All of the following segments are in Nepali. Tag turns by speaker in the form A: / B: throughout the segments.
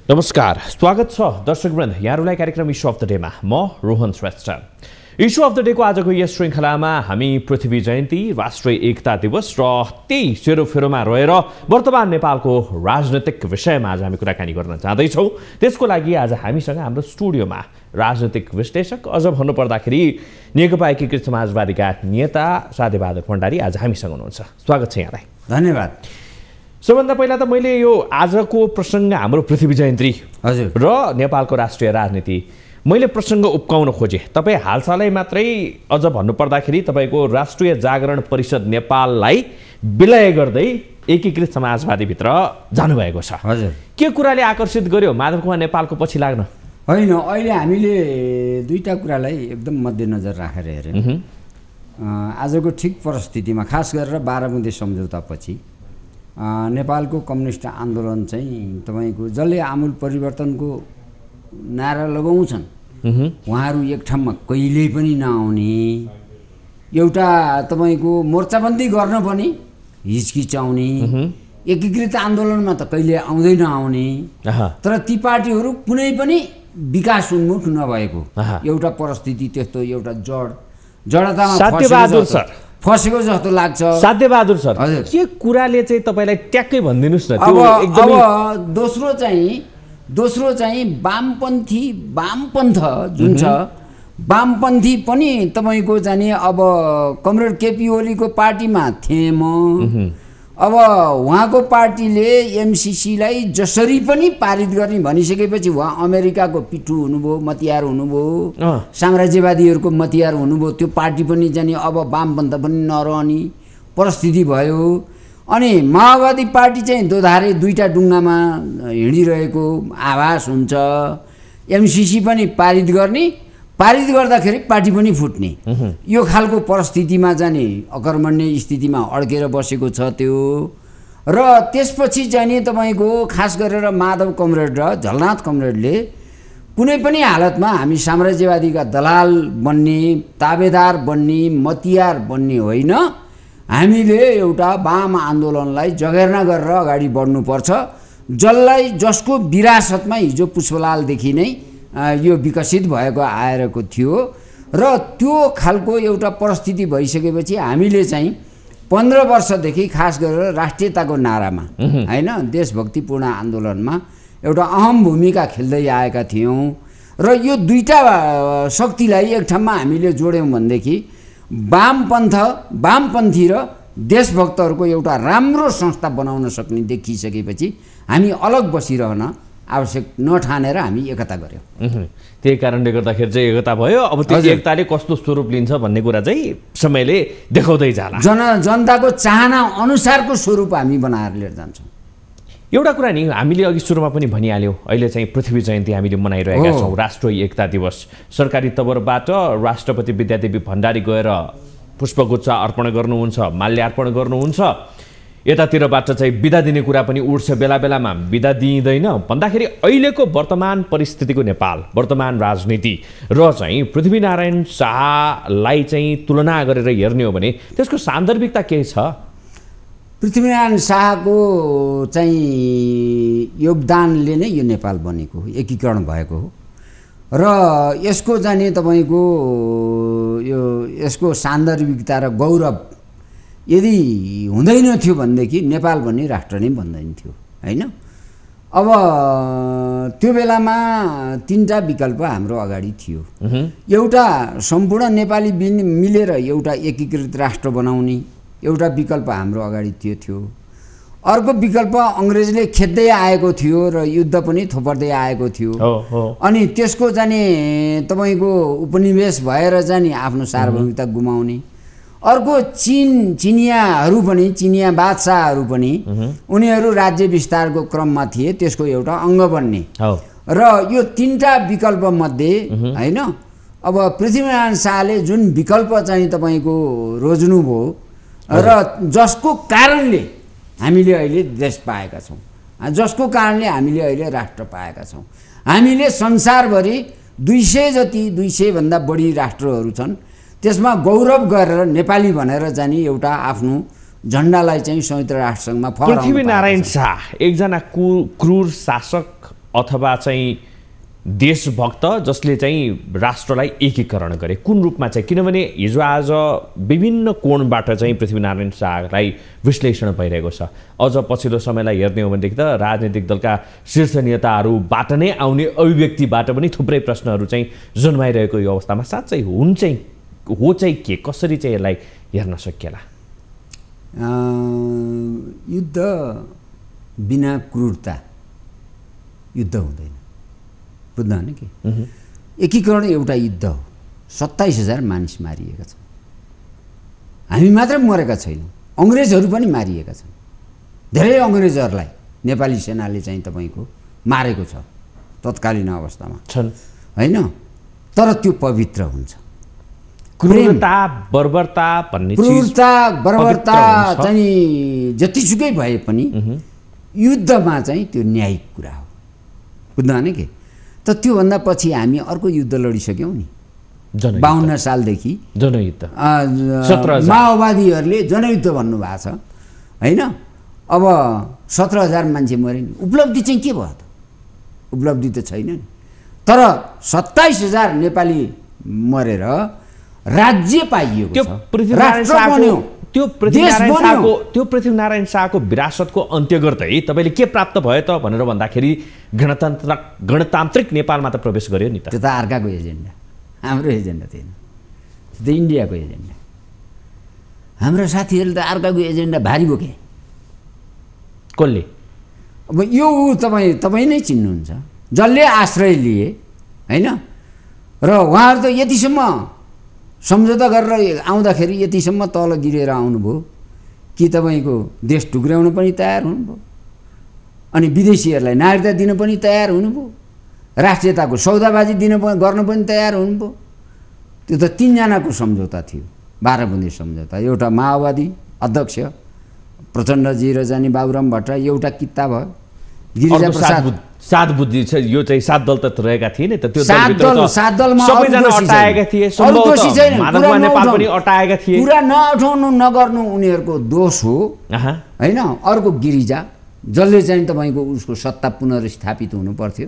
A: नमस्कार, स्वागत छ दर्शकवृन्द यहाँहरूलाई कार्यक्रम इस्यु अफ द डेमा म Rohan Shrestha. Issue of the डेको आजको यस श्रृङ्खलामा हामी पृथ्वी जयन्ती, राष्ट्रिय एकता दिवस र त्यही सेरोफेरोमा रहेर वर्तमान नेपालको राजनैतिक विषयमा आज हामी कुराकानी गर्न जाँदैछौँ। त्यसको लागि आज हामीसँग हाम्रो स्टुडियोमा राजनैतिक विश्लेषक, अझ भन्नुपर्दाखेरि नेकपा एकीकृत समाजवादीका नेता साध्यबहादुर भण्डारी आज हामीसँग हुनुहुन्छ। स्वागत छ यहाँलाई।
B: धन्यवाद।
A: सबभन्दा पहिला त मैले यो आजको प्रसङ्ग हाम्रो पृथ्वी जयन्ती
B: हजुर
A: र नेपालको राष्ट्रिय राजनीति मैले प्रसङ्ग उप्काउन खोजेँ। तपाईँ हालसालै मात्रै अझ भन्नुपर्दाखेरि तपाईँको राष्ट्रिय जागरण परिषद नेपाललाई विलय गर्दै एकीकृत समाजवादीभित्र जानुभएको छ।
B: हजुर,
A: के कुराले आकर्षित गर्यो माधव कुमार नेपालको पछि लाग्न?
B: होइन, अहिले हामीले दुईटा कुरालाई एकदम मध्यनजर राखेर हेऱ्यौँ। आजको ठिक परिस्थितिमा खास गरेर 12 बुँदे सम्झौतापछि नेपालको कम्युनिस्ट आन्दोलन चाहिँ तपाईँको जसले आमूल परिवर्तनको नारा लगाउँछन् उहाँहरू एक ठाउँमा कहिल्यै पनि नआउने, एउटा तपाईँको मोर्चाबन्दी गर्न पनि हिचकिचाउने, एकीकृत आन्दोलनमा त कहिले आउँदै नआउने, तर ती पार्टीहरू कुनै पनि विकास उन्मुख नभएको एउटा परिस्थिति, त्यस्तो एउटा जडतामा फसेको जस्तो लाग्छ।
A: साध्यबहादुर सर,
B: हजुर,
A: के कुराले चाहिँ तपाईँलाई ट्याक्कै भनिदिनुहोस् न।
B: अब दोस्रो चाहिँ वामपन्थ जुन छ, वामपन्थी पनि तपाईँको जाने अब कमरेड केपी ओलीको पार्टीमा थिएँ म। अब उहाँको पार्टीले एमसिसीलाई जसरी पनि पारित गर्ने भनिसकेपछि उहाँ अमेरिकाको पिठ्ठु हुनुभयो, मतियार हुनुभयो, साम्राज्यवादीहरूको मतियार हुनुभयो। त्यो पार्टी पनि जाने अब वामपन्थ पनि नरहने परिस्थिति भयो। अनि माओवादी पार्टी चाहिँ दोधारे दुईटा डुङ्गामा हिँडिरहेको आभास हुन्छ। एमसिसी पनि पारित गर्दाखेरि पार्टी पनि फुट्ने, यो खालको परिस्थितिमा जाने अकर्मण्य स्थितिमा अड्केर बसेको छ त्यो। र त्यसपछि जाने तपाईँको खास गरेर माधव कमरेड र झलनाथ कमरेडले कुनै पनि हालतमा हामी साम्राज्यवादीका दलाल बन्ने, ताबेदार बन्ने, मतियार बन्ने होइन, हामीले एउटा वाम आन्दोलनलाई जगेर्ना गरेर अगाडि बढ्नुपर्छ, जसको विरासतमा हिजो पुष्पलालदेखि नै यो विकसित भएको आएको थियो। र त्यो खालको एउटा परिस्थिति भइसकेपछि हामीले चाहिँ 15 वर्षदेखि खास गरेर राष्ट्रियताको नारामा होइन, देशभक्तिपूर्ण आन्दोलनमा एउटा अहम भूमिका खेल्दै आएका थियौँ। र यो दुईटा शक्तिलाई एक ठाउँमा हामीले जोड्यौँ भनेदेखि वामपन्थी र देशभक्तहरूको एउटा राम्रो संस्था बनाउन सक्ने देखिसकेपछि हामी अलग बसिरहन आवश्यक नठानेर हामी एकता गऱ्यौँ।
A: त्यही कारणले गर्दाखेरि चाहिँ एकता भयो। अब त्यो एकताले कस्तो स्वरूप लिन्छ भन्ने कुरा चाहिँ समयले देखाउँदै जाला।
B: जनताको चाहना अनुसारको स्वरूप हामी बनाएर लिएर जान्छौँ।
A: एउटा कुरा नि हामीले अघि सुरुमा पनि भनिहाल्यौँ, अहिले चाहिँ पृथ्वी जयन्ती हामीले मनाइरहेका छौँ, राष्ट्रिय एकता दिवस। सरकारी तवरबाट राष्ट्रपति विद्यादेवी भण्डारी गएर पुष्पगुच्छ अर्पण गर्नुहुन्छ, माल्यार्पण गर्नुहुन्छ। यतातिरबाट चाहिँ बिदा दिने कुरा पनि उठ्छ, बेला बेलामा बिदा दिइँदैन भन्दाखेरि अहिलेको वर्तमान परिस्थितिको नेपाल, वर्तमान राजनीति र चाहिँ पृथ्वीनारायण शाहलाई चाहिँ तुलना गरेर हेर्ने हो भने त्यसको सान्दर्भिकता के छ?
B: पृथ्वीनारायण शाहको चाहिँ योगदानले नै यो नेपाल बनेको हो, एकीकरण भएको हो। र यसको जाने तपाईँको यसको सान्दर्भिकता र गौरव यदि हुँदैन थियो भनेदेखि नेपाल भन्ने राष्ट्र नै बन्दैन थियो होइन। अब त्यो बेलामा 3टा विकल्प हाम्रो अगाडि थियो। एउटा सम्पूर्ण नेपाली मिलेर एउटा एकीकृत राष्ट्र बनाउने एउटा विकल्प हाम्रो अगाडि थियो। अर्को विकल्प अङ्ग्रेजले खेद्दै आएको थियो र युद्ध पनि थोपर्दै आएको थियो। अनि त्यसको जाने तपाईँको उपनिवेश भएर जाने आफ्नो सार्वभौमिकता गुमाउने। अर्को चिनियाहरू पनि, चिनिया बादशाहहरू पनि उनीहरू राज्य विस्तारको क्रममा थिए, त्यसको एउटा अङ्ग बन्ने। र यो 3टा विकल्प मध्ये होइन, अब पृथ्वीनारायण शाहले जुन विकल्प चाहिँ तपाईँको रोज्नुभयो र जसको कारणले हामीले अहिले देश पाएका छौँ, जसको कारणले हामीले अहिले राष्ट्र पाएका छौँ। हामीले संसारभरि 200 भन्दा बढी राष्ट्रहरू छन्, त्यसमा गौरव गरेर नेपाली भनेर जाने एउटा आफ्नो झन्डालाई चाहिँ संयुक्त राष्ट्रसङ्घमा फहराउनु।
A: पृथ्वीनारायण शाह एकजना क्रूर शासक अथवा चाहिँ देशभक्त जसले चाहिँ राष्ट्रलाई एकीकरण गरे, कुन रूपमा चाहिँ? किनभने हिजो आज विभिन्न कोणबाट चाहिँ पृथ्वीनारायण शाहलाई विश्लेषण भइरहेको छ। अझ पछिल्लो समयलाई हेर्ने हो भनेदेखि त राजनीतिक दलका शीर्ष नेताहरूबाट नै आउने अभिव्यक्तिबाट पनि थुप्रै प्रश्नहरू चाहिँ जन्माइरहेको यो अवस्थामा साँच्चै हो चाहिँ के, कसरी चाहिँ यसलाई हेर्न सकिएला?
B: युद्ध बिना क्रूरता युद्ध हुँदैन, बुझ्नु होइन कि? एकीकरण एउटा युद्ध हो। 27,000 मानिस मारिएका छन्। हामी मात्र मरेका छैनौँ, अङ्ग्रेजहरू पनि मारिएका छन्। धेरै अङ्ग्रेजहरूलाई नेपाली सेनाले चाहिँ तपाईँको मारेको छ तत्कालीन अवस्थामा
A: छन्
B: होइन। तर त्यो पवित्र हुन्छ।
A: क्रूरता बर्बरता भन्ने चिज,
B: क्रूरता बर्बरता चाहिँ जतिसुकै भए पनि युद्धमा चाहिँ त्यो न्यायिक कुरा हो, बुझ्नु होइन कि? त त्योभन्दा पछि हामी अर्को युद्ध लडिसक्यौँ नि। 52 सालदेखि
A: जनयुद्ध,
B: माओवादीहरूले जनयुद्ध भन्नुभएको छ होइन। अब 17,000 मान्छे मरे नि, उपलब्धि चाहिँ के भयो त? उपलब्धि त छैन नि। तर 27,000 नेपाली मरेर राज्य पाइएको छ, राष्ट्र बन्यो,
A: त्यो पृथ्वीनारायण शाहको विरासतको अन्त्य गर्दै तपाईँले के प्राप्त भयो त भनेर भन्दाखेरि गणतान्त्रिक नेपालमा त प्रवेश गर्यो नि त।
B: त्यो त अर्काको एजेन्डा, हाम्रो एजेन्डा थिएन, त्यो त इन्डियाको एजेन्डा। हाम्रो साथीहरूले त अर्काको एजेन्डा भारी बोके।
A: कसले?
B: अब यो तपाईँ नै चिन्नुहुन्छ, जसले आश्रय लिए होइन। र उहाँहरू त यतिसम्म सम्झौता गरेर आउँदाखेरि यतिसम्म तल गिरेर आउनुभयो कि तपाईँको देश टुक्र्याउन पनि तयार हुनुभयो, अनि विदेशीहरूलाई नागरिकता दिन पनि तयार हुनुभयो, राष्ट्रियताको सौदाबाजी गर्न पनि तयार हुनुभयो। त्यो त 3 जनाको सम्झौता थियो, 12 बुँदे सम्झौता। एउटा माओवादी अध्यक्ष प्रचण्डजी र जानी बाबुराम भट्टराई एउटा किता भयो, गिरिजा प्रसाद
A: 7 बुद्धि छ। यो चाहिँ 7 दल त रहेका थिए नि त, त्यो
B: 7 दलमा
A: सबैजना अटाएका थिए, माधव नेपाल पनि अटाएका थिए।
B: कुरा नउठाउनु नगर्नु उनीहरूको दोष हो होइन। अर्को गिरिजा, जसले चाहिँ तपाईँको उसको सत्ता पुनर्स्थापित हुनु पर्थ्यो।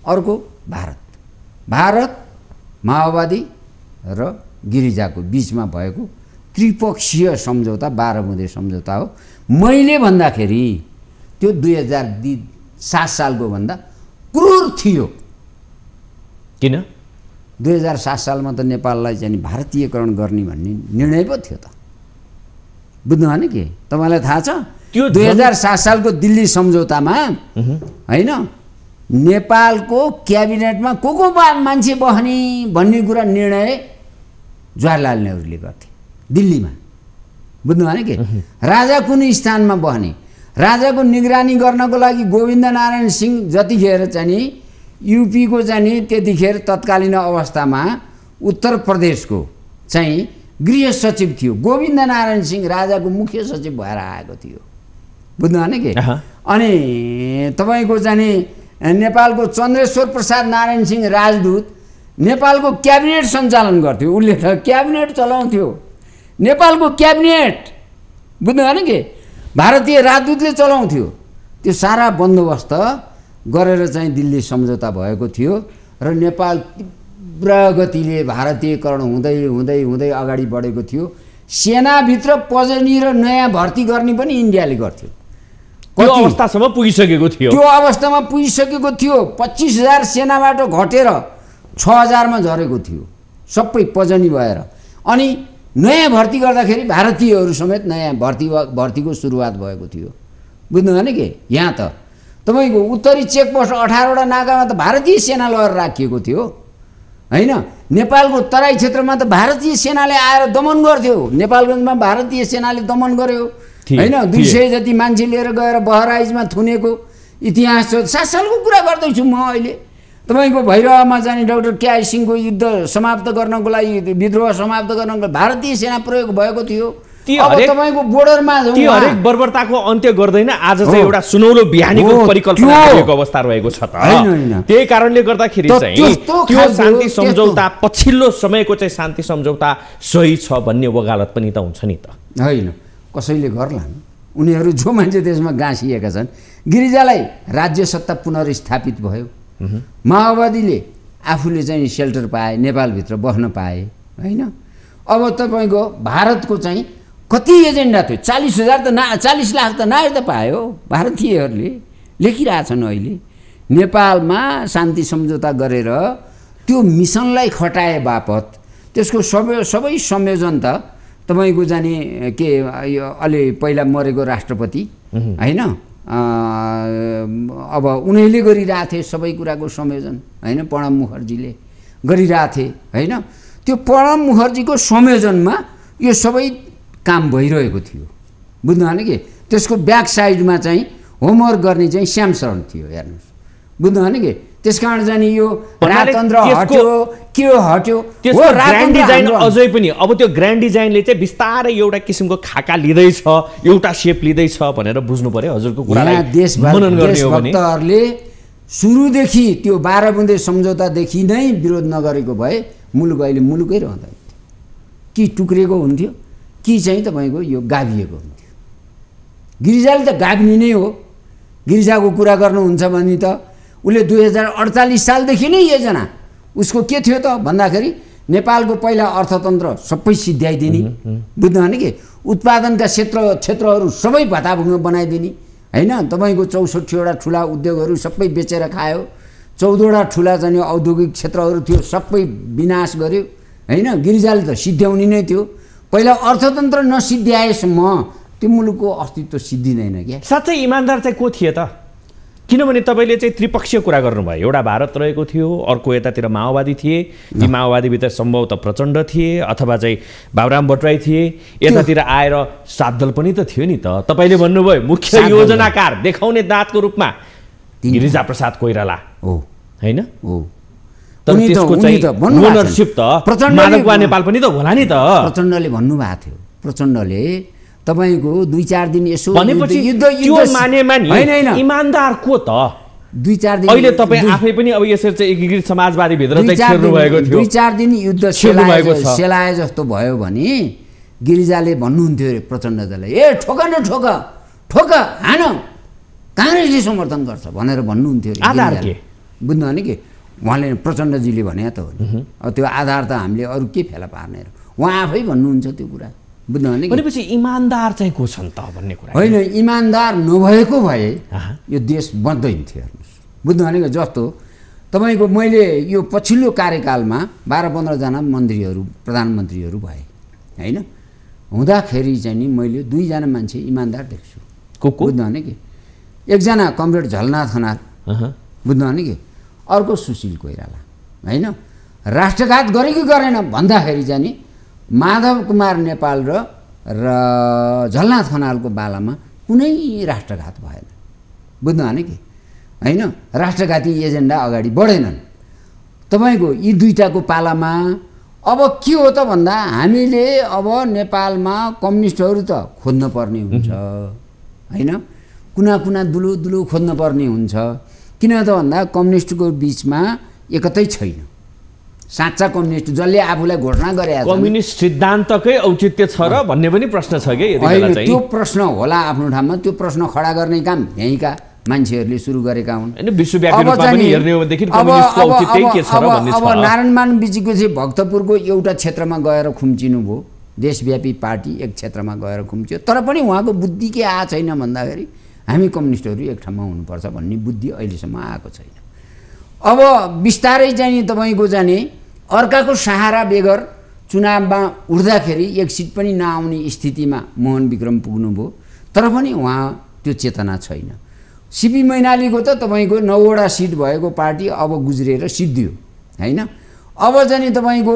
B: अर्को भारत माओवादी र गिरिजाको बिचमा भएको त्रिपक्षीय सम्झौता 12 बुँदे सम्झौता हो। मैले भन्दाखेरि त्यो 2007 सालको भन्दा क्रूर थियो।
A: किन?
B: 2007 सालमा त नेपाललाई चाहिँ भारतीयकरण गर्ने भन्ने निर्णय पो थियो त, बुझ्नु भएन कि? तपाईँलाई थाहा छ त्यो 2007 सालको दिल्ली सम्झौतामा होइन, नेपालको क्याबिनेटमा को मान्छे बस्ने भन्ने कुरा निर्णय जवाहरलाल नेहरूले गर्थे दिल्लीमा, बुझ्नु भएन कि? राजा कुन स्थानमा बस्ने, राजाको निगरानी गर्नको लागि गोविन्द नारायण सिंह जतिखेर चाहिँ युपीको चाहिँ त्यतिखेर तत्कालीन अवस्थामा उत्तर प्रदेशको चाहिँ गृह सचिव थियो। गोविन्द नारायण सिंह राजाको मुख्य सचिव भएर आएको थियो, बुझ्नु भएन कि? अनि तपाईँको चाहिँ नेपालको चन्द्रेश्वर प्रसाद नारायण सिंह राजदूत नेपालको क्याबिनेट सञ्चालन गर्थ्यो। उसले त क्याबिनेट चलाउँथ्यो, नेपालको क्याबिनेट, बुझ्नु भएन कि? भारतीय राजदूतले चलाउँथ्यो। त्यो सारा बन्दोबस्त गरेर चाहिँ दिल्ली सम्झौता भएको थियो र नेपाल तीव्र गतिले भारतीयकरण हुँदै हुँदै हुँदै अगाडि बढेको थियो। सेनाभित्र पजनी र नयाँ भर्ती गर्ने पनि इन्डियाले गर्थ्यो।
A: त्यो अवस्थासम्म पुगिसकेको थियो,
B: त्यो अवस्थामा पुगिसकेको थियो। 25,000 सेनाबाट घटेर 6,000 मा झरेको थियो सबै पजनी भएर। अनि नयाँ भर्ती गर्दाखेरि भारतीयहरू समेत नयाँ भर्तीको सुरुवात भएको थियो, बुझ्नु भएन कि? यहाँ त तपाईँको उत्तरी चेकपोस्ट 18वटा नाकामा त भारतीय सेना लगेर राखिएको थियो होइन। नेपालको तराई क्षेत्रमा त भारतीय सेनाले आएर दमन गर्थ्यो। नेपालगञ्जमा भारतीय सेनाले दमन गर्यो होइन। 200 जति मान्छे लिएर गएर बहराइजमा थुनेको इतिहास छ। 7 सालको कुरा गर्दैछु म अहिले। तपाईँको भैरवमा जाने डाक्टर केआई सिंहको युद्ध समाप्त गर्नको लागि, विद्रोह समाप्त गर्नको लागि भारतीय सेना प्रयोग भएको थियो। अब तपाईँको बोर्डरमा
A: ती हरेक बर्बरताको अन्त्य गर्दैन, आज चाहिँ एउटा सुनौलो बिहानीको परिकल्पना भएको अवस्था रहेको छ त। त्यही कारणले गर्दाखेरि चाहिँ त्यो शान्ति सम्झौता, पछिल्लो समयको चाहिँ शान्ति सम्झौता सही छ भन्ने वकालत पनि त हुन्छ नि त।
B: होइन, कसैले गर्लान्, उनीहरू जो मान्छे त्यसमा गाँसिएका छन्। गिरिजालाई राज्य सत्ता पुनर्स्थापित भयो। माओवादीले आफूले चाहिँ सेल्टर पाए, नेपालभित्र बस्न पाए होइन। अब तपाईँको भारतको चाहिँ कति एजेन्डा थियो, 40,000 त 40 लाख त नागरिक त पायो भारतीयहरूले लेखिरहेछन्। अहिले नेपालमा शान्ति सम्झौता गरेर त्यो मिसनलाई खटाए बापत त्यसको सबै संयोजन त तपाईँको जाने के अलि पहिला मरेको राष्ट्रपति होइन, अब उनीहरूले गरिरहेथे सबै कुराको संयोजन होइन, प्रणब मुखर्जीले गरिरहेथे होइन। त्यो प्रणब मुखर्जीको संयोजनमा यो सबै काम भइरहेको थियो, बुझ्नु भएन कि। त्यसको ब्याक साइडमा चाहिँ होमवर्क गर्ने चाहिँ श्याम शरण थियो, हेर्नुहोस्, बुझ्नु भएन कि। त्यस कारण चाहिँ यो राजतन्त्र हट्यो के हट्यो
A: त्यसको ग्रान्ड डिजाइन अझै पनि अब त्यो ग्रान्ड डिजाइनले चाहिँ बिस्तारै एउटा किसिमको खाका लिँदैछ, एउटा सेप लिँदैछ भनेर बुझ्नु पर्यो हजुरको कुरालाई मनन गर्ने हो भने।
B: देशभक्तहरूले सुरुदेखि त्यो 12 बुँदे सम्झौतादेखि नै विरोध नगरेको भए मुलुक अहिले मुलुकै रहँदैन, कि टुक्रिएको हुन्थ्यो कि चाहिँ तपाईँको यो गाभिएको हुन्थ्यो। गिरिजाले त गाभिने नै हो। गिरिजाको कुरा गर्नुहुन्छ भने त उसले 2048 सालदेखि नै योजना उसको के थियो त भन्दाखेरि नेपालको पहिला अर्थतन्त्र सबै सिद्ध्याइदिने, बुझ्नु भने कि उत्पादनका क्षेत्रहरू सबै भताभुङ्ग बनाइदिने होइन। तपाईँको 64वटा ठुला उद्योगहरू सबै बेचेर खायो, 14वटा ठुला चाहिँ औद्योगिक क्षेत्रहरू थियो सबै विनाश गर्यो होइन। गिरिजाले त सिद्ध्याउने नै थियो। पहिला अर्थतन्त्र नसिद्ध्याएसम्म त्यो मुलुकको अस्तित्व सिद्धिँदैन क्या।
A: साँच्चै इमान्दार चाहिँ को थिए त? किनभने तपाईँले चाहिँ त्रिपक्षीय कुरा गर्नुभयो, एउटा भारत रहेको थियो, अर्को यतातिर माओवादी थिए, ती माओवादीभित्र सम्भवतः प्रचण्ड थिए अथवा चाहिँ बाबुराम भट्टराई थिए, यतातिर आएर सात दल पनि त थियो नि त। तपाईँले भन्नुभयो मुख्य योजनाकार देखाउने दाँतको रूपमा गिरिजाप्रसाद कोइराला हो होइन। तर त्यसको चाहिँ ओनरशिप त माधवकुमार नेपाल पनि त होला नि त।
B: प्रचण्डले भन्नुभएको थियो, प्रचण्डले तपाईको 2-4 दिन यसो
A: भनेपछि त्यो मानेमा नि इमानदार को त?
B: 2-4 दिन
A: अहिले तपाईँ आफै पनि अब यसरी चाहिँ एकीकृत समाजवादी भित्र चाहिँ खेल्नु भएको थियो।
B: 2-4 दिन युद्ध सेलाए जस्तो भयो भने गिरिजाले भन्नुहुन्थ्यो अरे प्रचण्डजीलाई, ए ठोक न ठोक ठोक हान, काङ्ग्रेसले समर्थन गर्छ भनेर भन्नुहुन्थ्यो अरे।
A: आधार के
B: बुझ्नु भने कि उहाँले प्रचण्डजीले भने त हो नि। अब त्यो आधार त हामीले अरू के फेला पार्ने, उहाँ आफै भन्नुहुन्छ त्यो कुरा, बुझ्नु भने।
A: भनेपछि इमान्दार चाहिँ को छन् त भन्ने कुरा
B: होइन। इमान्दार नभएको भए यो देश बन्दैन थियो, हेर्नुहोस्, बुझ्नु भने। जस्तो तपाईँको मैले यो पछिल्लो कार्यकालमा 12-15 जना मन्त्रीहरू प्रधानमन्त्रीहरू भए होइन, हुँदाखेरि चाहिँ नि मैले 2 जना मान्छे इमान्दार देख्छु। बुझ्नु भने कि एकजना कमरेड झलनाथ खनाल, बुझ्नु भने कि अर्को सुशील कोइराला होइन। राष्ट्रघात गरे कि गरेन भन्दाखेरि चाहिँ नि माधव कुमार नेपाल र झलनाथ खनालको बालामा कुनै राष्ट्रघात भएन, बुझ्नु भने कि होइन। राष्ट्रघाती एजेन्डा अगाडि बढेनन्। तपाईँको यी दुईटाको पालामा अब के हो त भन्दा हामीले अब नेपालमा कम्युनिस्टहरू त खोज्न पर्ने हुन्छ होइन, कुना कुना दुलो दुलो खोज्न पर्ने हुन्छ। किन त भन्दा कम्युनिस्टको बिचमा एकतै छैन। साँच्चा कम्युनिस्ट जसले आफूलाई घोषणा गरे
A: कम्युनिस्ट सिद्धान्तकै औचित्य छ र भन्ने पनि प्रश्न छ कि यति बेला चाहिँ।
B: त्यो प्रश्न होला आफ्नो ठाउँमा, त्यो प्रश्न खडा गर्ने काम यहीँका मान्छेहरूले सुरु गरेका हुन्।
A: हैन विश्वव्यापी रूपमा पनि हेर्ने हो भनेदेखि कम्युनिस्टको औचित्य के छ र भन्ने छ।
B: अब नारायणमान बिजीको चाहिँ भक्तपुरको एउटा क्षेत्रमा गएर खुम्चिनु भयो, देशव्यापी पार्टी एक क्षेत्रमा गएर खुम्च्यो, तर पनि उहाँको बुद्धि के आएको छैन भन्दाखेरि हामी कम्युनिस्टहरू एक ठाउँमा हुनुपर्छ भन्ने बुद्धि अहिलेसम्म आएको छैन। अब बिस्तारै चाहिँ तपाईँको जाने अर्काको सहारा बेगर चुनावमा उठ्दाखेरि एक सिट पनि नआउने स्थितिमा मोहन विक्रम पुग्नुभयो, तर पनि उहाँ त्यो चेतना छैन। सिपी मैनालीको त तपाईँको 9वटा सिट भएको पार्टी अब गुज्रिएर सिद्धियो होइन। अब चाहिँ तपाईँको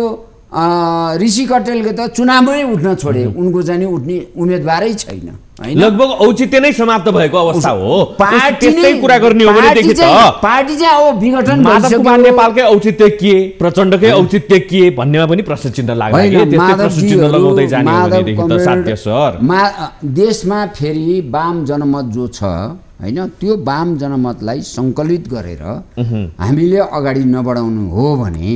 B: ऋषि कटेलको त चुनावमै उठ्न छोडे, उनको चाहिँ उठ्ने उम्मेदवारै छैन हैन।
A: लगभग औचित्य नै समाप्त भएको अवस्था हो। पार्टीकै कुरा गर्ने हो भनेदेखि त
B: पार्टी चाहिँ अब विघटन
A: भइसक्यो। माधव नेपालकै औचित्य के, प्रचण्डकै औचित्य के भन्नेमा पनि प्रश्न चिन्ह लाग्यो। त्यस्तै प्रश्न चिन्ह लगाउँदै जाने हो भनेदेखि त साध्य सर।
B: देशमा फेरि वाम जनमत जो छ हैन, त्यो वाम जनमतलाई सङ्कलित गरेर हामीले अगाडि नबढाउनु हो भने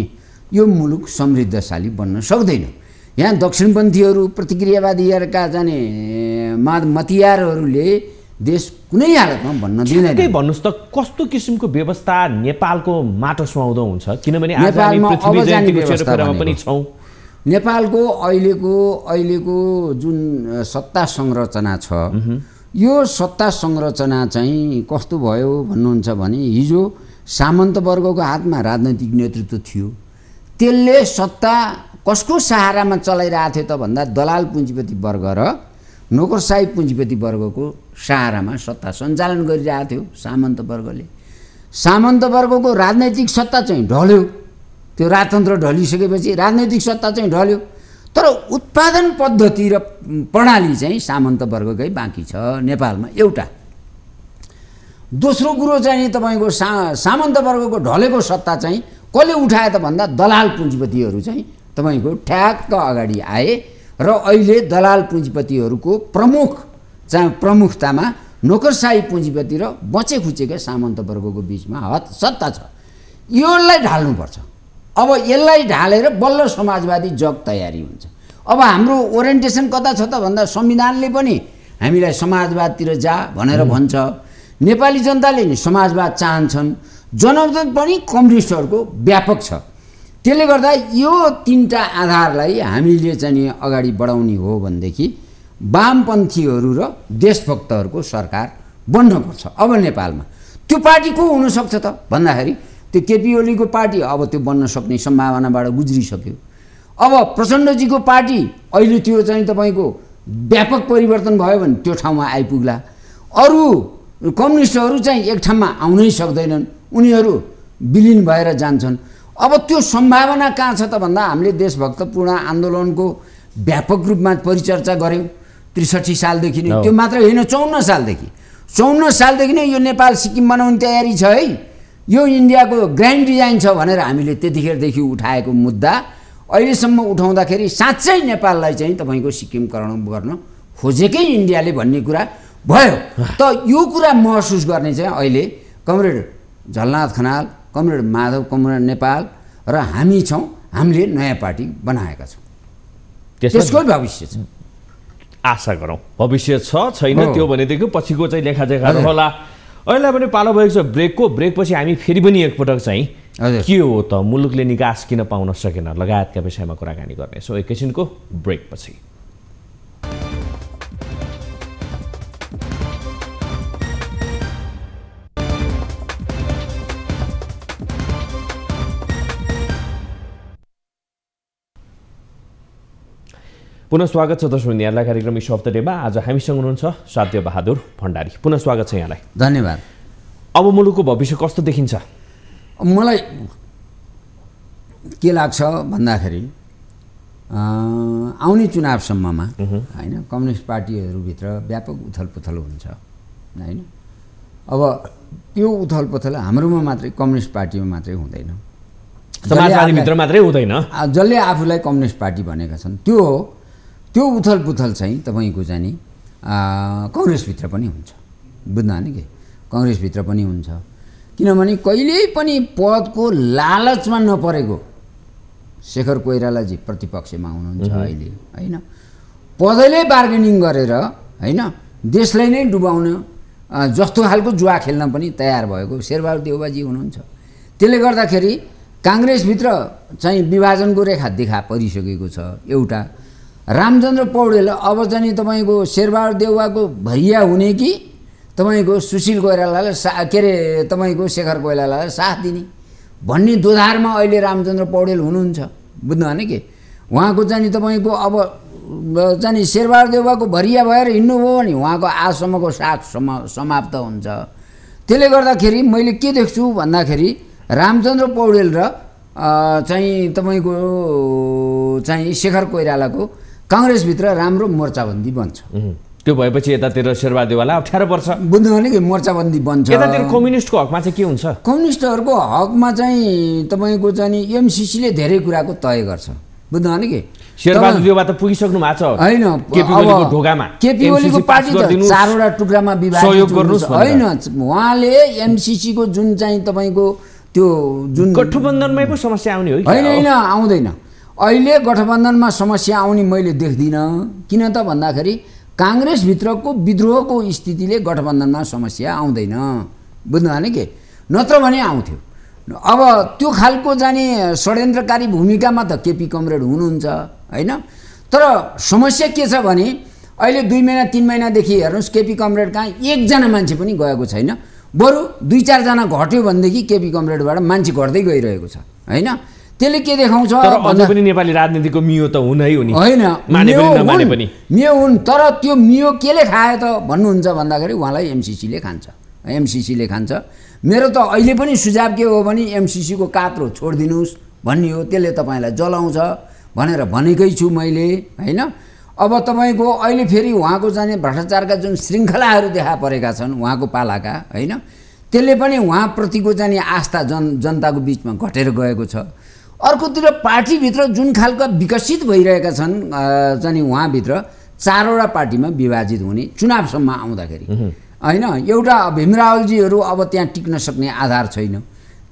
B: यो मुलुक समृद्धशाली बन्न सक्दैन। यहाँ दक्षिणपन्थीहरू प्रतिक्रियावादीहरूका जाने मतियारहरूले देश कुनै हालतमा भन्न दिँदैन।
A: के भन्नुस् त कस्तो किसिमको व्यवस्था नेपालको माटो सुहाउँदो हुन्छ, किनभने आज हामी पृथ्वी जयन्तीको सेरोफेरोमा पनि छौँ।
B: नेपालको अहिलेको जुन सत्ता संरचना छ, यो सत्ता संरचना चाहिँ कस्तो भयो भन्नुहुन्छ भने हिजो सामन्त वर्गको हातमा राजनैतिक नेतृत्व थियो, त्यसले सत्ता कसको सहारामा चलाइरहेको थियो त भन्दा दलाल पुँजीपति वर्ग र नोकरसाही पुँजीपति वर्गको सहारामा सत्ता सञ्चालन गरिरहेको थियो सामन्त वर्गले। सामन्त वर्गको राजनैतिक सत्ता चाहिँ ढल्यो, त्यो राजतन्त्र ढलिसकेपछि राजनैतिक सत्ता चाहिँ ढल्यो, तर उत्पादन पद्धति र प्रणाली चाहिँ सामन्त वर्गकै बाँकी छ नेपालमा एउटा। दोस्रो कुरो चाहिँ तपाईँको सामन्त वर्गको ढलेको सत्ता चाहिँ कसले उठाए त भन्दा दलाल पुँजीपतिहरू चाहिँ तपाईँको ठ्याक्क अगाडि आए र अहिले दलाल पुँजीपतिहरूको प्रमुखतामा नोकरसाही पुँजीपति र बचेखुचेका सामन्त वर्गको बिचमा सत्ता छ। यसलाई ढाल्नुपर्छ। अब यसलाई ढालेर बल्ल समाजवादी जग तयारी हुन्छ। अब हाम्रो ओरिएन्टेसन कता छ त भन्दा संविधानले पनि हामीलाई समाजवादतिर जा भनेर भन्छ, नेपाली जनताले नि समाजवाद चाहन्छन्, जनमत पनि कम्युनिस्टहरूको व्यापक छ। त्यसले गर्दा यो तीनटा आधारलाई हामीले चाहिँ अगाडि बढाउने हो भनेदेखि वामपन्थीहरू र देशभक्तहरूको सरकार बन्नुपर्छ। अब नेपालमा त्यो पार्टी को हुनसक्छ त भन्दाखेरि त्यो केपी ओलीको पार्टी अब त्यो बन्न सक्ने सम्भावनाबाट गुज्रिसक्यो। अब प्रचण्डजीको पार्टी अहिले त्यो चाहिँ तपाईँको व्यापक परिवर्तन भयो भने त्यो ठाउँमा आइपुग्ला। अरू कम्युनिस्टहरू चाहिँ एक ठाउँमा आउनै सक्दैनन्, उनीहरू विलिन भएर जान्छन्। अब त्यो सम्भावना कहाँ छ त भन्दा हामीले देशभक्तपूर्ण आन्दोलनको व्यापक रूपमा परिचर्चा गऱ्यौँ ६३ सालदेखि नै, त्यो मात्र होइन ५४ सालदेखि नै यो नेपाल सिक्किम बनाउने तयारी छ है, यो इन्डियाको ग्रान्ड डिजाइन छ भनेर हामीले त्यतिखेरदेखि उठाएको मुद्दा अहिलेसम्म उठाउँदाखेरि साँच्चै नेपाललाई चाहिँ तपाईँको सिक्किमकरण गर्न खोजेकै इन्डियाले भन्ने कुरा भयो। त यो कुरा महसुस गर्ने चाहिँ अहिले comrade Jhalanath Khanal, comrade Madhav comrade Nepal र हामी छौँ। हामीले नयाँ पार्टी बनाएका छौँ, त्यसको भविष्य छ।
A: आशा गरौँ भविष्य छ छैन त्यो भनेदेखि पछिको चाहिँ लेखाजोखा होला। अहिले पनि पालो भएको छ ब्रेकको। ब्रेकपछि हामी फेरि पनि एकपटक चाहिँ के हो त मुलुकले निकास किन पाउन सकेन लगायतका विषयमा कुराकानी गर्नेछौँ एकैछिनको ब्रेकपछि। पुनः स्वागत छ दर्शक यहाँलाई कार्यक्रम इस्यु अफ द डेमा। आज हामीसँग हुनुहुन्छ साध्य बहादुर भण्डारी। पुनः स्वागत छ यहाँलाई।
B: धन्यवाद।
A: अब मुलुकको भविष्य कस्तो देखिन्छ?
B: मलाई के लाग्छ भन्दाखेरि आउने चुनावसम्ममा होइन कम्युनिस्ट पार्टीहरूभित्र व्यापक उथलपुथल हुन्छ होइन। अब त्यो उथलपुथल हाम्रोमा मात्रै कम्युनिस्ट पार्टीमा मात्रै हुँदैन,
A: समाजवादीभित्र मात्रै हुँदैन।
B: जसले आफूलाई कम्युनिस्ट पार्टी भनेका छन् त्यो उथलपुथल चाहिँ तपाईँको चाहिँ कङ्ग्रेसभित्र पनि हुन्छ, बुझ्नु होइन कि कङ्ग्रेसभित्र पनि हुन्छ। किनभने कहिल्यै पनि पदको लालचमा नपरेको शेखर कोइरालाजी प्रतिपक्षमा हुनुहुन्छ अहिले होइन। पदले बार्गेनिङ गरेर होइन देशलाई नै डुबाउन जस्तो खालको जुवा खेल्न पनि तयार भएको शेरबहादुर देउवाजी हुनुहुन्छ। त्यसले गर्दाखेरि काङ्ग्रेसभित्र चाहिँ विभाजनको रेखा देखा परिसकेको छ एउटा। रामचन्द्र पौडेल अब चाहिँ तपाईँको शेरबहादुर देउवाको भैया हुने कि तपाईँको सुशील कोइरालालाई के अरे तपाईँको शेखर कोइरालालाई साथ दिने भन्ने दोधारमा अहिले रामचन्द्र पौडेल हुनुहुन्छ, बुझ्नु भएन कि। उहाँको चाहिँ तपाईँको अब चाहिँ शेरबहादुर देउवाको भरिया भएर हिँड्नुभयो भने उहाँको आजसम्मको साथ समाप्त हुन्छ। त्यसले गर्दाखेरि मैले के देख्छु भन्दाखेरि रामचन्द्र पौडेल र चाहिँ तपाईँको चाहिँ शेखर कोइरालाको काङ्ग्रेसभित्र राम्रो मोर्चाबन्दी बन्छ।
A: त्यो भएपछि यतातिर शेरबहादुर देउवालाई अप्ठ्यारो पर्छ,
B: बुझ्नु भने कि मोर्चाबन्दी बन्छ।
A: यतातिर कम्युनिस्टको हकमा चाहिँ के हुन्छ?
B: कम्युनिस्टहरूको हकमा चाहिँ तपाईँको चाहिँ एमसिसीले धेरै कुराको तय गर्छ, बुझ्नु भने कि।
A: शेरबहादुर देउवा त पुगिसक्नु भएको छ
B: होइन, केपी ओलीको पार्टी त 4वटा टुक्रामा विभाजित गर्नुस् होइन। उहाँले एमसिसीको जुन चाहिँ तपाईँको त्यो जुन
A: गठबन्धनमै पो समस्या आउने हो कि?
B: होइन आउँदैन। अहिले गठबन्धनमा समस्या आउने मैले देख्दिनँ। किन त भन्दाखेरि काङ्ग्रेसभित्रको विद्रोहको स्थितिले गठबन्धनमा समस्या आउँदैन, बुझ्नु भने के, नत्र भने आउँथ्यो। अब त्यो खालको जाने षड्यन्त्रकारी भूमिकामा त केपी कमरेड हुनुहुन्छ होइन। तर समस्या के छ भने अहिले 2 महिना 3 महिनादेखि हेर्नुहोस् केपी कमरेड कहाँ एकजना मान्छे पनि गएको छैन। बरु 2-4 जना घट्यो भनेदेखि केपी कमरेडबाट मान्छे घट्दै गइरहेको छ होइन। त्यसले के देखाउँछ
A: अझै पनि नेपाली राजनीतिको मियो त हुनै हुने
B: होइन,
A: माने पनि नमाने पनि
B: मियो हुन्। तर त्यो मियो केले खायो त भन्नुहुन्छ भन्दाखेरि उहाँलाई एमसीसीले खान्छ, एमसीसीले खान्छ। मेरो त अहिले पनि सुझाव के हो भने एमसीसीको कात्रो छोडिदिनुहोस् भन्ने हो। त्यसले तपाईँलाई जलाउँछ भनेर भनेकै छु मैले होइन। अब तपाईँको अहिले फेरि उहाँको जाने भ्रष्टाचारका जुन श्रृङ्खलाहरू देखा परेका छन् उहाँको पालाका होइन, त्यसले पनि उहाँप्रतिको जाने आस्था जनताको बिचमा घटेर गएको छ। अर्कोतिर पार्टीभित्र जुन खालका विकसित भइरहेका छन् जाने उहाँभित्र 4वटा पार्टीमा विभाजित हुने चुनावसम्म आउँदाखेरि होइन। एउटा भीमरावलजीहरू अब त्यहाँ टिक्न सक्ने आधार छैन।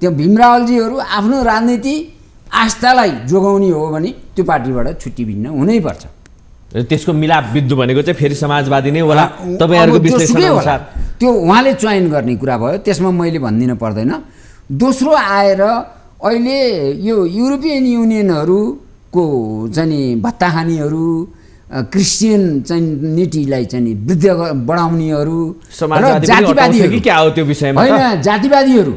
B: त्यो भीमरावलजीहरू आफ्नो राजनीति आस्थालाई जोगाउने हो भने त्यो पार्टीबाट छुट्टी भिन्न हुनैपर्छ।
A: त्यसको मिलाप बिन्दु भनेको चाहिँ फेरि समाजवादी नै होला तपाईँहरूको विश्लेषण अनुसार।
B: त्यो उहाँले चयन गर्ने कुरा भयो, त्यसमा मैले भन्दिन पर्दैन। दोस्रो आएर अहिले यो युरोपियन युनियनहरूको चाहिँ भत्ताखानीहरू, क्रिस्चियन चाहिँ नीतिलाई चाहिँ वृद्धि बढाउनेहरू,
A: जातिवादीहरू क्या हो त्यो विषयमा
B: होइन, जातिवादीहरू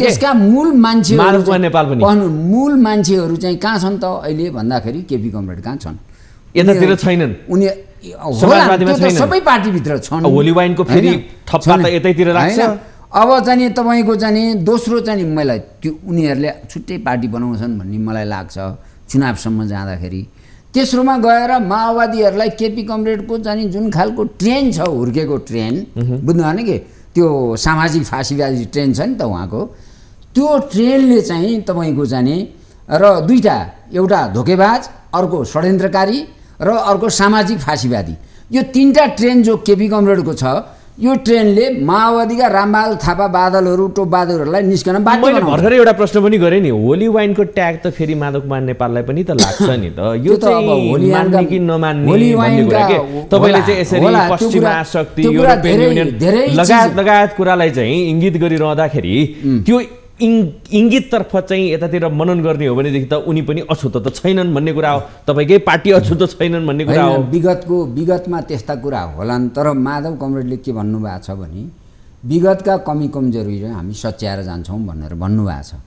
B: त्यसका मूल मान्छेहरू चाहिँ कहाँ छन् त अहिले भन्दाखेरि केपी कमरेड कहाँ छन्,
A: यतातिर छैनन्।
B: उनी सबै पार्टीभित्र छन्।
A: होली वाइनको फेरि थप्पा त यतैतिर लाग्छ।
B: अब चाहिँ तपाईँको चाहिँ दोस्रो चाहिँ मलाई त्यो उनीहरूले छुट्टै पार्टी बनाउँछन् भन्ने मलाई लाग्छ चुनावसम्म जाँदाखेरि। तेस्रोमा गएर माओवादीहरूलाई केपी कमरेडको चाहिँ जुन खालको ट्रेन छ, हुर्केको ट्रेन, बुझ्नु भने कि त्यो सामाजिक फाँसीवादी ट्रेन छ नि त उहाँको, त्यो ट्रेनले चाहिँ तपाईँको जाने र दुईटा, एउटा धोकेबाज, अर्को षड्यन्त्रकारी र अर्को सामाजिक फाँसीवादी, यो 3टा ट्रेन जो केपी कमरेडको छ, यो ट्रेनले माओवादीका रामबहादुर थापा बादलहरू टोपबहादुरहरूलाई निस्कन बाध्य बनाउँछ।
A: भर्खरै एउटा प्रश्न पनि गरेँ नि, होली वाइनको ट्याग त फेरि माधव कुमार नेपाललाई पनि त लाग्छ नि त। यो
B: त अब होली
A: मान्ने कि नमान्ने भन्ने कुरा के तपाईँले चाहिँ यसरी पश्चिमा शक्ति, युरोपियन युनियन लगायत कुरालाई चाहिँ इङ्गित गरिरहँदाखेरि त्यो इङ्गिततर्फ चाहिँ यतातिर मनन गर्ने हो भनेदेखि त उनी पनि अछुतो त छैनन् भन्ने कुरा हो, तपाईँकै पार्टी अछुतो छैनन् भन्ने कुरा हो।
B: विगतमा त्यस्ता कुरा होलान्, तर माधव कमरेडले के भन्नुभएको छ भने विगतका कमी कमजोरीहरू हामी सच्याएर जान्छौँ भनेर भन्नुभएको छ।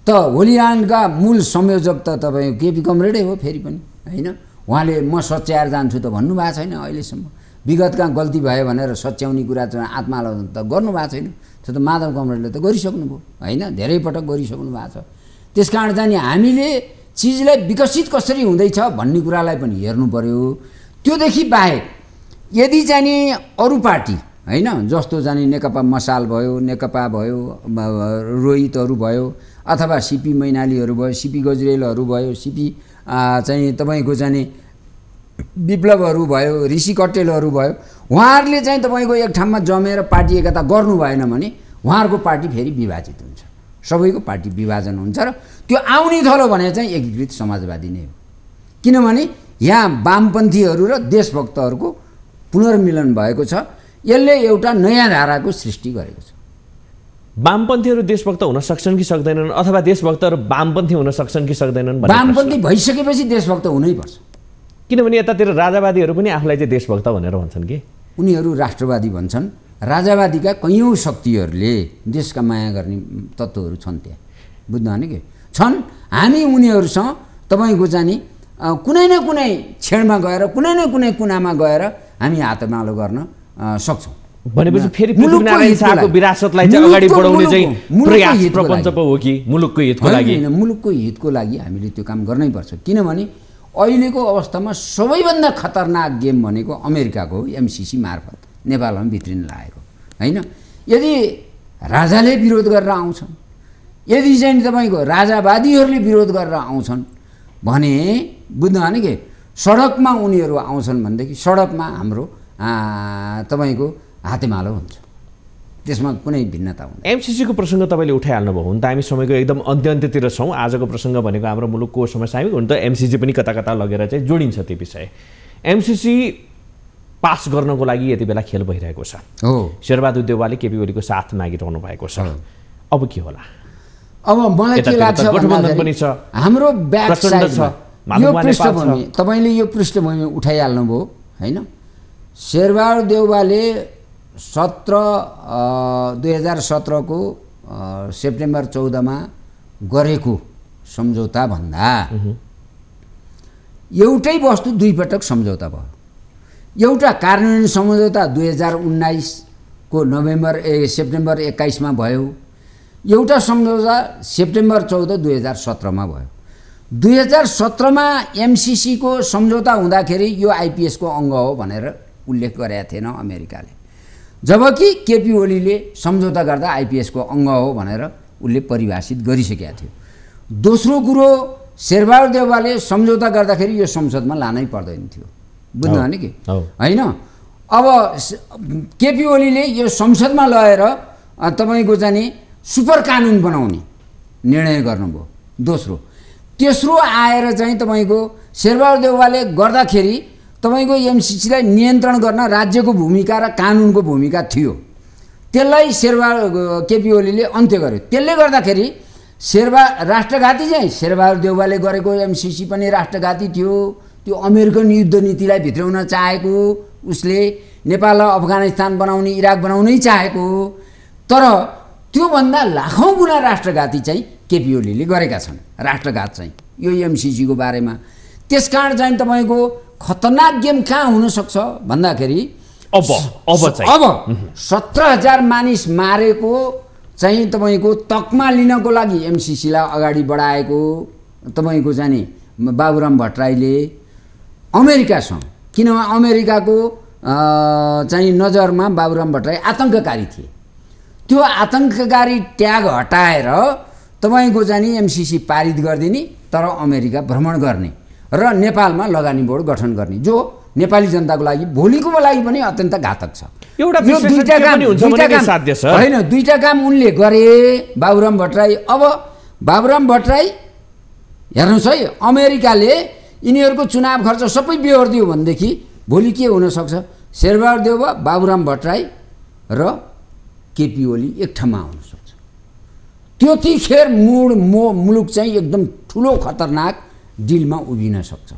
B: त होलीयानका मूल संयोजक त तपाईँ केपी कमरेडै हो फेरि पनि होइन। उहाँले म सच्याएर जान्छु त भन्नुभएको छैन अहिलेसम्म। विगतका गल्ती भयो भनेर सच्याउने कुरा चाहिँ आत्मालोचना त गर्नुभएको छैन। त्यो त माधव कमरेडले त गरिसक्नुभयो होइन, धेरै पटक गरिसक्नु भएको छ। त्यस कारण चाहिँ हामीले चिजलाई विकसित कसरी हुँदैछ भन्ने कुरालाई पनि हेर्नु पर्यो। त्योदेखि बाहेक यदि चाहिँ अरू पार्टी होइन, जस्तो चाहिँ नेकपा मसाल भयो, नेकपा भयो, रोहितहरू भयो, अथवा सिपी मैनालीहरू भयो, सिपी गजरेलहरू भयो, सिपी चाहिँ तपाईँको चाहिँ विप्लवहरू भयो, ऋषि कट्टेलहरू भयो, उहाँहरूले चाहिँ तपाईँको एक ठाउँमा जमेर पार्टी एकता गर्नु भएन भने उहाँहरूको पार्टी फेरि विभाजित हुन्छ, सबैको पार्टी विभाजन हुन्छ। र त्यो आउने थलो भने चाहिँ एकीकृत समाजवादी नै हो। किनभने यहाँ वामपन्थीहरू र देशभक्तहरूको पुनर्मिलन भएको छ। यसले एउटा नयाँ धाराको सृष्टि गरेको छ।
A: वामपन्थीहरू देशभक्त हुन सक्छन् कि सक्दैनन्, अथवा देशभक्तहरू वामपन्थी हुन सक्छन् कि सक्दैनन्?
B: वामपन्थी भइसकेपछि देशभक्त हुनैपर्छ।
A: किनभने यतातिर राजावादीहरू पनि आफूलाई चाहिँ देशभक्त भनेर भन्छन् कि
B: उनीहरू राष्ट्रवादी भन्छन्। राजावादीका कैयौँ शक्तिहरूले देशका माया गर्ने तत्त्वहरू छन् त्यहाँ, बुझ्नु भने कि छन्। हामी उनीहरूसँग तपाईँको जाने कुनै न कुनै क्षणमा गएर कुनै न कुनै कुनामा गएर हामी हातमालो गर्न सक्छौँ।
A: भनेपछि फेरि पृथ्वीनारायण शाहको विरासतलाई चाहिँ अगाडि बढाउने चाहिँ प्रयास प्रपञ्च पो हो कि मुलुकको हितको लागि?
B: मुलुकको हितको लागि हामीले त्यो काम गर्नैपर्छ। किनभने अहिलेको अवस्थामा सबैभन्दा खतरनाक गेम भनेको अमेरिकाको एमसीसी मार्फत नेपालमा भित्रिन लागेको होइन। यदि राजाले विरोध गरेर आउँछन्, यदि चाहिँ तपाईँको राजावादीहरूले विरोध गरेर आउँछन् भने बुझ्नु भने कि सडकमा उनीहरू आउँछन् भनेदेखि सडकमा हाम्रो तपाईँको हातेमालो हुन्छ। त्यसमा कुनै भिन्नता हुँदैन।
A: एमसीसीको प्रसङ्ग तपाईँले उठाइहाल्नुभयो। हुन त हामी समयको एकदम अन्त्यतिर छौँ। आजको प्रसङ्ग भनेको हाम्रो मुलुकको समस्या हामी हुन त एमसीसी पनि कता कता लगेर चाहिँ जोडिन्छ त्यो विषय। एमसीसी पास गर्नको लागि यति बेला खेल भइरहेको छ।
B: हो,
A: शेरबहादुर देउवाले केपी ओलीको साथ मागिरहनु भएको छ। अब के होला?
B: अब मलाई के लाग्छ
A: गठबन्धन पनि छ,
B: हाम्रो ब्याक साइड
A: छ,
B: यो पृष्ठभूमि तपाईँले यो पृष्ठभूमि उठाइहाल्नुभयो होइन। शेरबहादुर देउवाले 2017 को सेप्टेम्बर 14 गरेको सम्झौता भन्दा एउटै वस्तु दुई पटक सम्झौता भयो। एउटा कार्यान्वयन सम्झौता 2019 को सेप्टेम्बर 21 मा भयो। एउटा सम्झौता सेप्टेम्बर 14, 2017 मा भयो। 2017 मा एमसीसी को सम्झौता हुँदाखेरि यो आइपीएस को अङ्ग हो भनेर उल्लेख गरेका थिएन अमेरिकाले, जबकि केपी ओलीले सम्झौता गर्दा आइपीएस को अङ्ग हो भनेर उसले परिभाषित गरिसकेका थियो। दोस्रो कुरो, शेरबहादुर देउवाले सम्झौता गर्दाखेरि यो संसदमा लानै पर्दैन थियो, बुझ्नु भने कि होइन। अब केपी ओलीले यो संसदमा लगेर तपाईँको चाहिँ सुपर कानुन बनाउने निर्णय गर्नुभयो। दोस्रो, तेस्रो आएर चाहिँ तपाईँको शेरबहादुर देउवाले गर्दाखेरि तपाईँको एमसीसीलाई नियन्त्रण गर्न राज्यको भूमिका र कानुनको भूमिका थियो, त्यसलाई केपी ओलीले अन्त्य गर्यो। त्यसले गर्दाखेरि राष्ट्रघाती चाहिँ शेरबहादुर देउवाले गरेको एमसीसी पनि राष्ट्रघाती थियो। त्यो अमेरिकन युद्ध नीतिलाई भित्राउन चाहेको, उसले नेपाललाई अफगानिस्तान बनाउने, इराक बनाउनै चाहेको, तर त्योभन्दा लाखौँ गुणा राष्ट्रघाती चाहिँ केपी ओलीले गरेका छन्। राष्ट्रघात चाहिँ यो एमसीसीको बारेमा। त्यसकारण चाहिँ तपाईँको खतरनाक गेम कहाँ हुनसक्छ भन्दाखेरि
A: अब
B: 17,000 मानिस मारेको चाहिँ तपाईँको तकमा लिनको लागि एमसीसीलाई अगाडि बढाएको तपाईँको जाने बाबुराम भट्टराईले अमेरिकासँग, किनभने अमेरिकाको चाहिँ नजरमा बाबुराम भट्टराई आतङ्ककारी थिए। त्यो आतङ्ककारी ट्याग हटाएर तपाईँको चाहिँ एमसीसी पारित गरिदिने, तर अमेरिका भ्रमण गर्ने र नेपालमा लगानी बोर्ड गठन गर्ने, जो नेपाली जनताको लागि भोलिको लागि पनि अत्यन्त घातक छ।
A: एउटा दुईटा
B: काम उनले गरे बाबुराम भट्टराई। अब बाबुराम भट्टराई हेर्नुहोस् है, अमेरिकाले यिनीहरूको चुनाव खर्च सबै बेहोरिदियो भनेदेखि भोलि के हुनसक्छ? शेरबहादुर देउवा, बाबुराम भट्टराई र केपी ओली एक ठाउँमा आउन सक्छ। त्यतिखेर मुलुक चाहिँ एकदम ठुलो खतरनाक डिलमा उभिन सक्छ,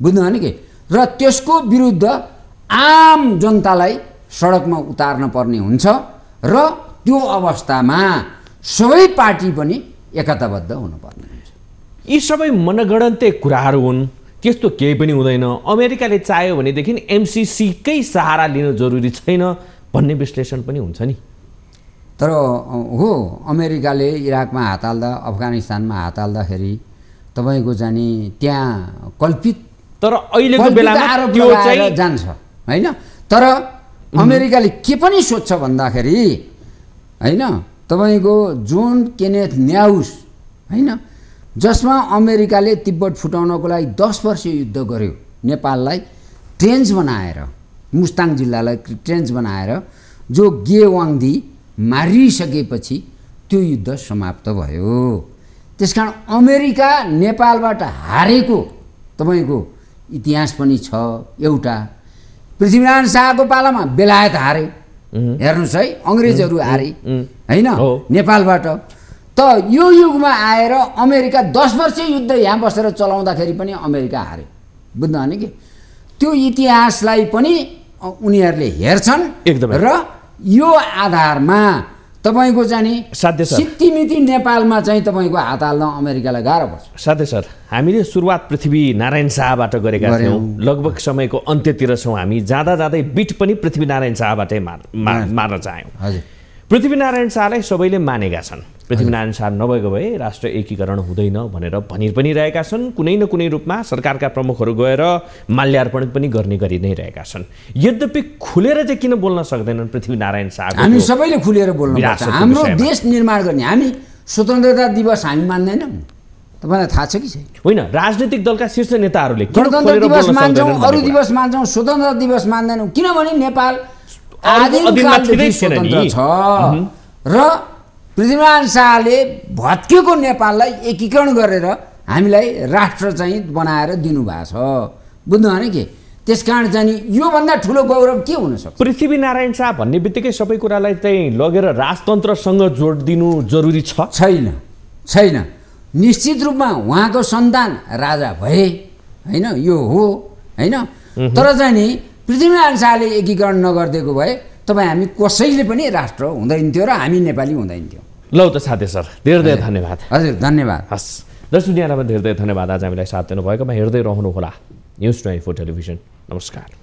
B: बुझ्नु भने कि। र त्यसको विरुद्ध आम जनतालाई सडकमा उतार्न पर्ने हुन्छ र त्यो अवस्थामा सबै पार्टी पनि एकताबद्ध हुनुपर्ने हुन्छ।
A: यी सबै मनगणन्ते कुराहरू हुन्, त्यस्तो केही पनि हुँदैन। अमेरिकाले चाह्यो भनेदेखि एमसीसीकै सहारा लिनु जरुरी छैन भन्ने विश्लेषण पनि हुन्छ नि।
B: तर हो, अमेरिकाले इराकमा हात हाल्दा, अफगानिस्तानमा हात हाल्दाखेरि तपाईँको जाने त्यहाँ कल्पित,
A: तर अहिलेको बेलामा त्यो चाहिँ
B: जान्छ होइन। तर अमेरिकाले के पनि सोध्छ भन्दाखेरि होइन, तपाईँको जोन केनेथ न्याउस होइन, जसमा अमेरिकाले तिब्बत फुटाउनको लागि 10 वर्ष युद्ध गर्यो, नेपाललाई ट्रेन्च बनाएर, मुस्ताङ जिल्लालाई ट्रेन्च बनाएर, जो गे वाङदी मारिसकेपछि त्यो युद्ध समाप्त भयो। त्यसकारण अमेरिका नेपालबाट हारेको तपाईँको इतिहास पनि छ। एउटा पृथ्वीनारायण शाहको पालामा बेलायत हारे, हेर्नुहोस् है, अङ्ग्रेजहरू हारे होइन नेपालबाट। त यो युगमा आएर अमेरिका 10 वर्ष युद्ध यहाँ बसेर चलाउँदाखेरि पनि अमेरिका हारे, बुझ्नु भने कि। त्यो इतिहासलाई पनि उनीहरूले हेर्छन् र यो आधारमा तपाईँको चाहिँ सिद्धिमिति नेपालमा चाहिँ तपाईँको हात हाल्न अमेरिकालाई गाह्रो पर्छ।
A: साथै सर, हामीले सुरुवात पृथ्वीनारायण शाहबाट गरेका थियौँ, लगभग समयको अन्त्यतिर छौँ हामी। जाँदा जाँदै बिट पनि पृथ्वीनारायण शाहबाटै मार्न चाह्यौँ। पृथ्वीनारायण शाहलाई सबैले मानेका छन्। पृथ्वीनारायण शाह नभएको भए राष्ट्र एकीकरण हुँदैन भनेर भनि पनि रहेका छन्। कुनै न कुनै रूपमा सरकारका प्रमुखहरू गएर माल्यार्पण पनि गर्ने गरी नै रहेका छन्। यद्यपि खुलेर चाहिँ किन बोल्न सक्दैनन् पृथ्वीनारायण शाह?
B: हामी सबैले खुलेर बोल्नुपर्छ। हाम्रो देश निर्माण गर्ने, हामी स्वतन्त्रता दिवस हामी मान्दैनौँ, तपाईँलाई थाहा छ कि छैन?
A: होइन, राजनीतिक दलका शीर्ष नेताहरूले
B: गणतन्त्र दिवस मान्छौँ, अरू दिवस मान्छौँ, स्वतन्त्रता दिवस मान्दैनौँ, किनभने नेपाल आदिमकालदेखि स्वतन्त्र छ र पृथ्वीनारायण शाहले भत्केको नेपाललाई एकीकरण गरेर हामीलाई राष्ट्र चाहिँ बनाएर दिनुभएको छ। बुझ्नु भएन के? त्यसकारण चाहिँ योभन्दा ठुलो गौरव के हुन सक्छ?
A: पृथ्वीनारायण शाह भन्ने बित्तिकै सबै कुरालाई चाहिँ लगेर राजतन्त्रसँग जोडिदिनु जरुरी छ?
B: छैन। निश्चित रूपमा उहाँको सन्तान राजा भए होइन, यो हो होइन। तर चाहिँ नि पृथ्वीनारायण शाहले एकीकरण नगरिदिएको भए तपाईँ हामी कसैले पनि राष्ट्र हुँदैन थियो र हामी नेपाली हुँदैन थियो।
A: ल त साथी सर, धेरै धन्यवाद।
B: हजुर धन्यवाद।
A: हस् दर्शक यहाँलाई पनि धेरै धन्यवाद आज हामीलाई साथ दिनुभएकोमा। हेर्दै रहनुहोला न्युज 24 टेलिभिजन। नमस्कार।